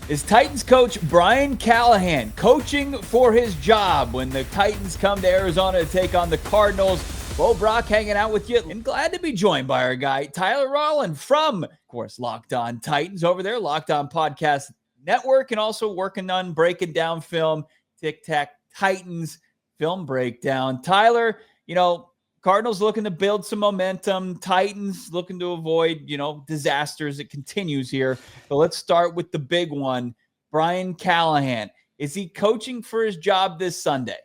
Is Titans coach Brian Callahan coaching for his job when the Titans come to Arizona to take on the Cardinals? Bo Brock hanging out with you, and glad to be joined by our guy, Tyler Rowland from, of course, Locked On Titans over there, Locked On Podcast Network, and also working on breaking down film, Tic Tac Titans film breakdown. Tyler, Cardinals looking to build some momentum. Titans looking to avoid, disasters. It continues here. But let's start with the big one. Brian Callahan. Is he coaching for his job this Sunday?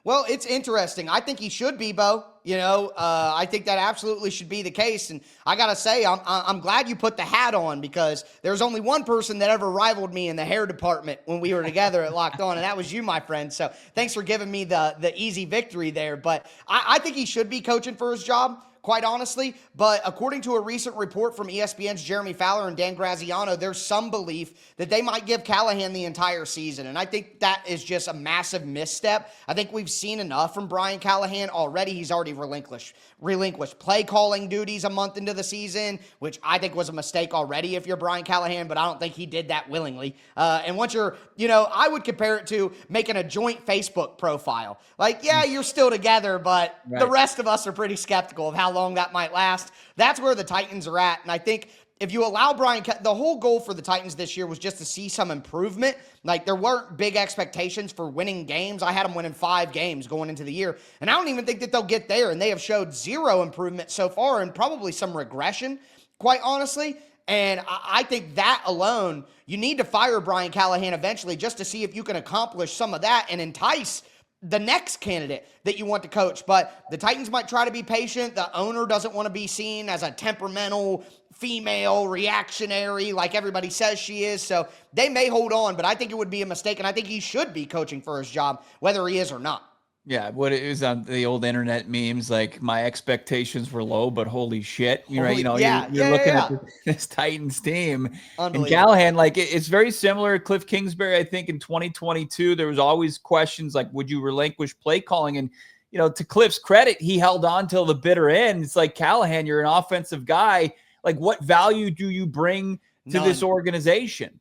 Well, it's interesting. I think he should be, Bo. I think that absolutely should be the case. And I got to say, I'm glad you put the hat on, because there's only one person that ever rivaled me in the hair department when we were together at Locked On, and that was you, my friend. So thanks for giving me the easy victory there. But I think he should be coaching for his job, quite honestly. But according to a recent report from ESPN's Jeremy Fowler and Dan Graziano, there's some belief that they might give Callahan the entire season. And I think that is just a massive misstep. I think we've seen enough from Brian Callahan already. He's already relinquished play calling duties a month into the season, which I think was a mistake already if you're Brian Callahan, but I don't think he did that willingly. And once you're, I would compare it to making a joint Facebook profile. Like, yeah, you're still together, but right. The rest of us are pretty skeptical of how long that might last. That's where the Titans are at. And I think if you allow the whole goal for the Titans this year was just to see some improvement. Like, there weren't big expectations for winning games. I had them winning 5 games going into the year, and I don't even think that they'll get there. And they have showed zero improvement so far, and probably some regression, quite honestly. And I think that alone, you need to fire Brian Callahan eventually just to see if you can accomplish some of that and entice the next candidate that you want to coach. But the Titans might try to be patient. The owner doesn't want to be seen as a temperamental female reactionary like everybody says she is. So they may hold on, but I think it would be a mistake, and I think he should be coaching for his job, whether he is or not. Yeah, what it was on the old internet memes, like, my expectations were low, but holy shit, you're looking at this Titans team, and Callahan, like, it's very similar to Cliff Kingsbury. I think in 2022, there was always questions like, would you relinquish play calling? And, to Cliff's credit, he held on till the bitter end. It's like, Callahan, you're an offensive guy. Like, what value do you bring to this organization?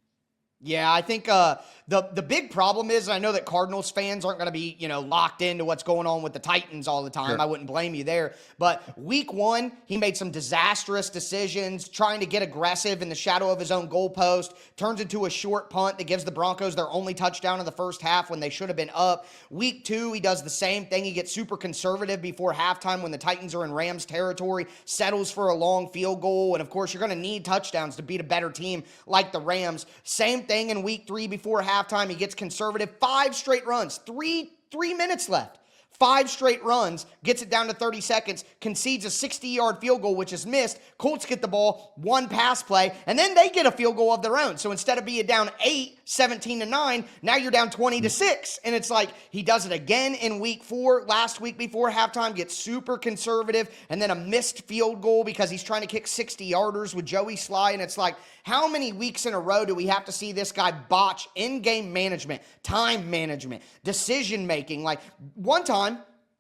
Yeah, I think the big problem is, and I know that Cardinals fans aren't going to be, locked into what's going on with the Titans all the time. Sure. I wouldn't blame you there. But week 1, he made some disastrous decisions, trying to get aggressive in the shadow of his own goalpost, turns into a short punt that gives the Broncos their only touchdown in the first half when they should have been up. Week 2, he does the same thing. He gets super conservative before halftime when the Titans are in Rams territory, settles for a long field goal. And, of course, you're going to need touchdowns to beat a better team like the Rams. Same thing in week 3 before halftime. He gets conservative. 5 straight runs, 3 minutes left. 5 straight runs, gets it down to 30 seconds, concedes a 60-yard field goal, which is missed. Colts get the ball, 1 pass play, and then they get a field goal of their own. So instead of being down 8, 17-9, now you're down 20-6. And it's like, he does it again in week 4, last week before halftime, gets super conservative, and then a missed field goal because he's trying to kick 60-yarders with Joey Sly. And it's like, how many weeks in a row do we have to see this guy botch in-game management, time management, decision-making? Like, one time,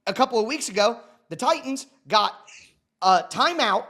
a couple of weeks ago, the Titans got a timeout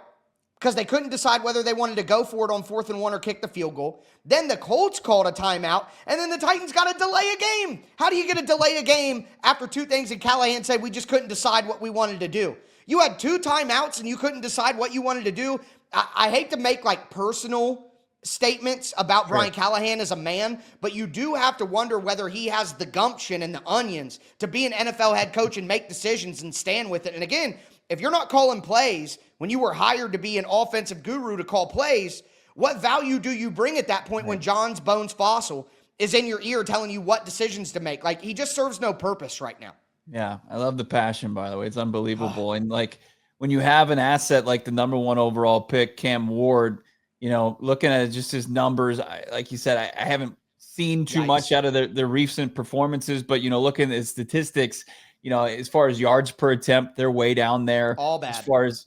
because they couldn't decide whether they wanted to go for it on 4th and 1 or kick the field goal. Then the Colts called a timeout, and then the Titans got to delay a game. How do you get a delay a game after 2 things? And Callahan said, we just couldn't decide what we wanted to do. You had 2 timeouts, and you couldn't decide what you wanted to do. I hate to make, like, personal statements about Brian Callahan as a man, but you do have to wonder whether he has the gumption and the onions to be an NFL head coach and make decisions and stand with it. And again, if you're not calling plays when you were hired to be an offensive guru to call plays, what value do you bring at that point when John's Bones Fossil is in your ear telling you what decisions to make? Like, he just serves no purpose right now. Yeah, I love the passion, by the way. It's unbelievable. And, like, when you have an asset like the number 1 overall pick, Cam Ward, looking at just his numbers, like you said, I haven't seen too much out of the recent performances, but, looking at the statistics, as far as yards per attempt, they're way down there. All bad. As far as,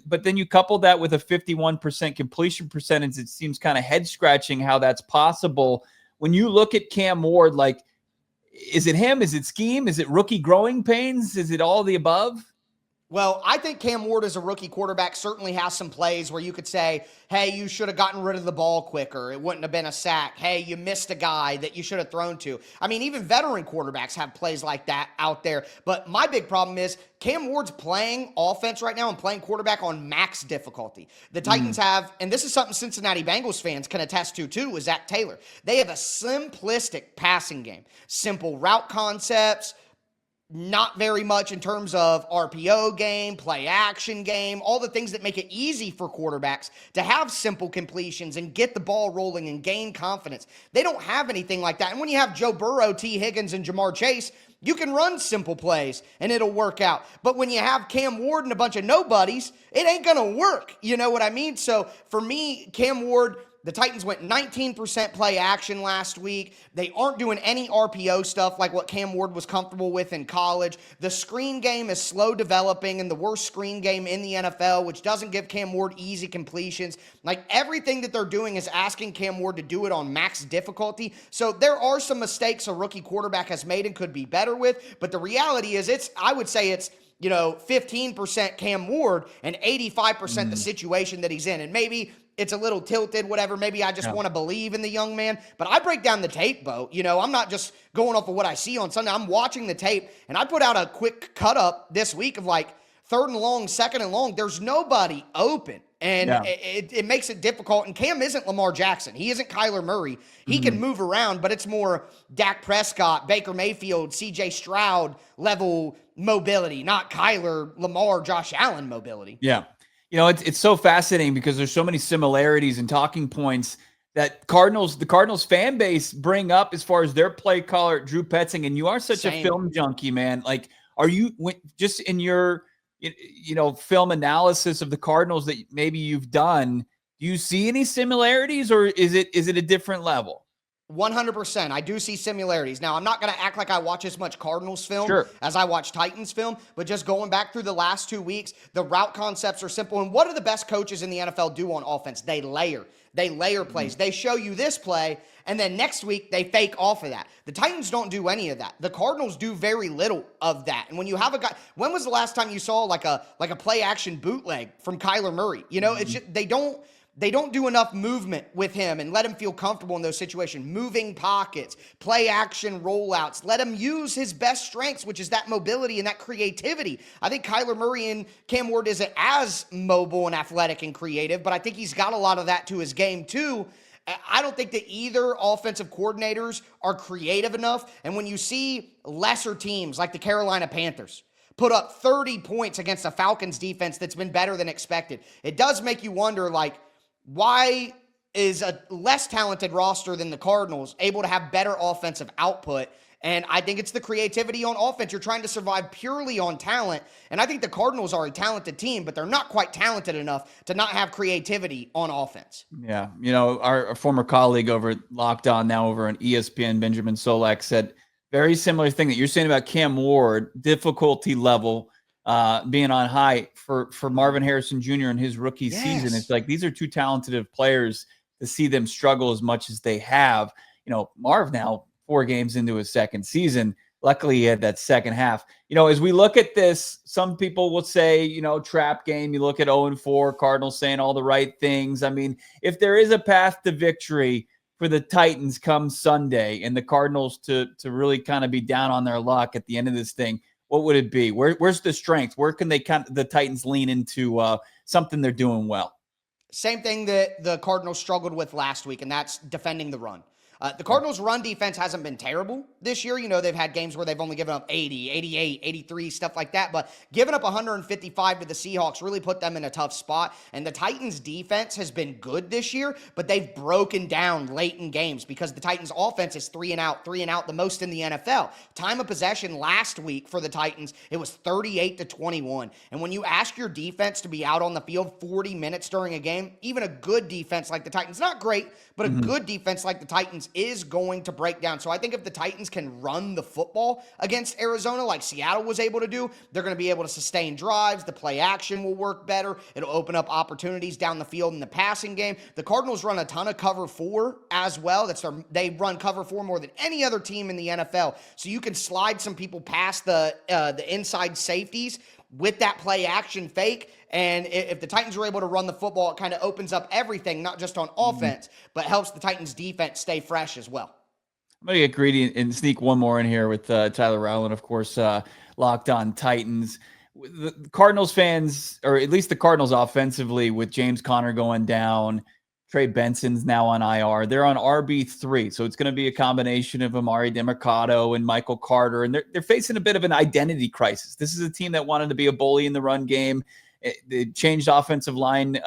but then you couple that with a 51% completion percentage, it seems kind of head scratching how that's possible. When you look at Cam Ward, like, is it him? Is it scheme? Is it rookie growing pains? Is it all the above? Well, I think Cam Ward as a rookie quarterback certainly has some plays where you could say, hey, you should have gotten rid of the ball quicker. It wouldn't have been a sack. Hey, you missed a guy that you should have thrown to. I mean, even veteran quarterbacks have plays like that out there. But my big problem is Cam Ward's playing offense right now and playing quarterback on max difficulty. The Titans have, and this is something Cincinnati Bengals fans can attest to too, is Zach Taylor. They have a simplistic passing game, simple route concepts, not very much in terms of RPO game, play action game, all the things that make it easy for quarterbacks to have simple completions and get the ball rolling and gain confidence. They don't have anything like that. And when you have Joe Burrow, T. Higgins, and Jamar Chase, you can run simple plays and it'll work out. But when you have Cam Ward and a bunch of nobodies, it ain't going to work. You know what I mean? So for me, Cam Ward, the Titans went 19% play action last week. They aren't doing any RPO stuff like what Cam Ward was comfortable with in college. The screen game is slow developing and the worst screen game in the NFL, which doesn't give Cam Ward easy completions. Like everything that they're doing is asking Cam Ward to do it on max difficulty. So there are some mistakes a rookie quarterback has made and could be better with. But the reality is I would say it's 15% Cam Ward and 85% the situation that he's in. And maybe it's a little tilted, whatever. Maybe I just want to believe in the young man. But I break down the tape, Bo. I'm not just going off of what I see on Sunday. I'm watching the tape, and I put out a quick cut up this week of like 3rd and long, 2nd and long. There's nobody open. And it makes it difficult. And Cam isn't Lamar Jackson. He isn't Kyler Murray. He can move around, but it's more Dak Prescott, Baker Mayfield, CJ Stroud level mobility, not Kyler, Lamar, Josh Allen mobility. Yeah. It's so fascinating because there's so many similarities and talking points that the Cardinals fan base bring up as far as their play caller, Drew Petzing. And you are such a film junkie, man. Like, are you just in your film analysis of the Cardinals that maybe you've done, do you see any similarities or is it a different level? 100%. I do see similarities. Now, I'm not going to act like I watch as much Cardinals film as I watch Titans film, but just going back through the last 2 weeks, the route concepts are simple. And what do the best coaches in the NFL do on offense? They layer. They layer plays. They show you this play, and then next week they fake off of that. The Titans don't do any of that. The Cardinals do very little of that. And when you have a guy, when was the last time you saw like a play action bootleg from Kyler Murray? It's just, they don't do enough movement with him and let him feel comfortable in those situations. Moving pockets, play action rollouts. Let him use his best strengths, which is that mobility and that creativity. I think Kyler Murray and Cam Ward isn't as mobile and athletic and creative, but I think he's got a lot of that to his game too. I don't think that either offensive coordinators are creative enough. And when you see lesser teams like the Carolina Panthers put up 30 points against the Falcons defense that's been better than expected, it does make you wonder, like, why is a less talented roster than the Cardinals able to have better offensive output? And I think it's the creativity on offense. You're trying to survive purely on talent. And I think the Cardinals are a talented team, but they're not quite talented enough to not have creativity on offense. Yeah. Our former colleague over at Locked On, now over on ESPN, Benjamin Solak, said very similar thing that you're saying about Cam Ward, difficulty level being on high for Marvin Harrison Jr. in his rookie season. It's like these are two talented of players to see them struggle as much as they have. Marv now 4 games into his second season. Luckily, he had that second half. As we look at this, some people will say, trap game. You look at 0-4, Cardinals saying all the right things. I mean, if there is a path to victory for the Titans come Sunday and the Cardinals to really kind of be down on their luck at the end of this thing, what would it be? Where's the strength? Where can the Titans lean into something they're doing well? Same thing that the Cardinals struggled with last week, and that's defending the run. The Cardinals' run defense hasn't been terrible this year. They've had games where they've only given up 80, 88, 83, stuff like that. But giving up 155 to the Seahawks really put them in a tough spot. And the Titans' defense has been good this year, but they've broken down late in games because the Titans' offense is 3 and out, the most in the NFL. Time of possession last week for the Titans, it was 38-21. And when you ask your defense to be out on the field 40 minutes during a game, even a good defense like the Titans, not great, but a good defense like the Titans is going to break down. So I think if the Titans can run the football against Arizona like Seattle was able to do, they're going to be able to sustain drives. The play action will work better. It'll open up opportunities down the field in the passing game. The Cardinals run a ton of cover 4 as well. They run cover 4 more than any other team in the NFL. So you can slide some people past the inside safeties. with that play action fake. And if the Titans are able to run the football, it kind of opens up everything, not just on offense, but helps the Titans defense stay fresh as well. I'm going to get greedy and sneak one more in here with Tyler Rowland, of course, Locked On Titans. The Cardinals fans, or at least the Cardinals offensively, with James Conner going down, Trey Benson's now on IR. They're on RB3, so it's going to be a combination of Amari DeMarcado and Michael Carter, and they're facing a bit of an identity crisis. This is a team that wanted to be a bully in the run game. They changed offensive line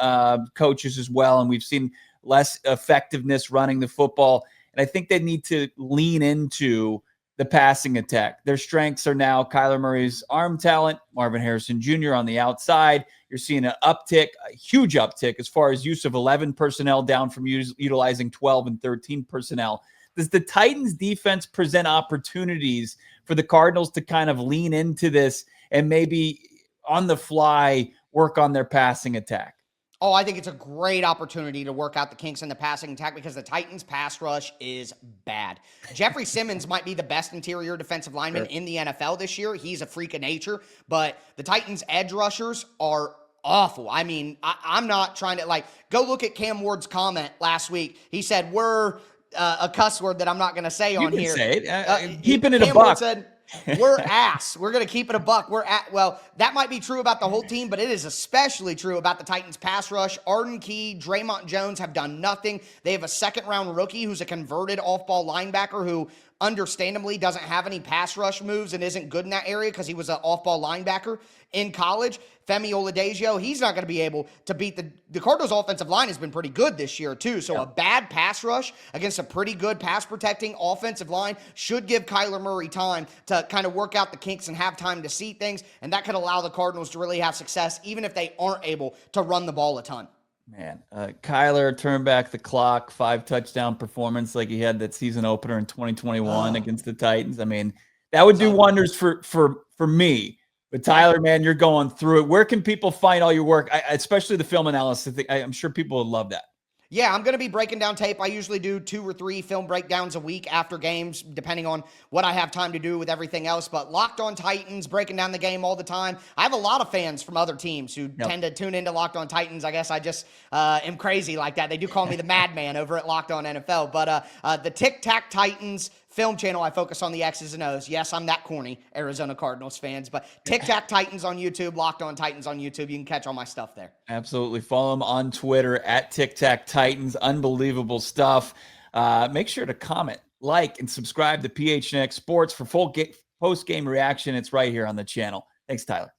coaches as well, and we've seen less effectiveness running the football. And I think they need to lean into the passing attack. Their strengths are now Kyler Murray's arm talent, Marvin Harrison Jr. on the outside. You're seeing an uptick, a huge uptick as far as use of 11 personnel down from utilizing 12 and 13 personnel. Does the Titans defense present opportunities for the Cardinals to kind of lean into this and maybe on the fly work on their passing attack? Oh, I think it's a great opportunity to work out the kinks in the passing attack because the Titans' pass rush is bad. Jeffrey Simmons might be the best interior defensive lineman in the NFL this year. He's a freak of nature, but the Titans' edge rushers are awful. I mean, I'm not trying to, go look at Cam Ward's comment last week. He said, we're a cuss word that I'm not going to say on here. Say it. Keeping it Cam a buck. Ward said, we're ass. We're going to keep it a buck. Well, that might be true about the whole team, but it is especially true about the Titans pass rush. Arden Key, Draymond Jones have done nothing. They have a second-round rookie who's a converted off-ball linebacker who understandably doesn't have any pass rush moves and isn't good in that area because he was an off-ball linebacker in college. Femi Oladipo, he's not going to be able to beat the Cardinals' offensive line has been pretty good this year too. So a bad pass rush against a pretty good pass-protecting offensive line should give Kyler Murray time to kind of work out the kinks and have time to see things, and that could allow the Cardinals to really have success even if they aren't able to run the ball a ton. Man, Kyler turned back the clock, 5-touchdown performance like he had that season opener in 2021 against the Titans. I mean, that would do wonders for me. But Tyler, man, you're going through it. Where can people find all your work, especially the film analysis? I'm sure people would love that. Yeah, I'm going to be breaking down tape. I usually do 2 or 3 film breakdowns a week after games, depending on what I have time to do with everything else. But Locked On Titans, breaking down the game all the time. I have a lot of fans from other teams who tend to tune into Locked On Titans. I guess I just am crazy like that. They do call me the madman over at Locked On NFL. But the Tic Tac Titans film channel, I focus on the X's and O's. Yes, I'm that corny, Arizona Cardinals fans, but Tic Tac Titans on YouTube, Locked On Titans on YouTube. You can catch all my stuff there. Absolutely. Follow them on Twitter at Tic Tac Titans. Unbelievable stuff. Make sure to comment, like, and subscribe to PHNX Sports for full post-game reaction. It's right here on the channel. Thanks, Tyler.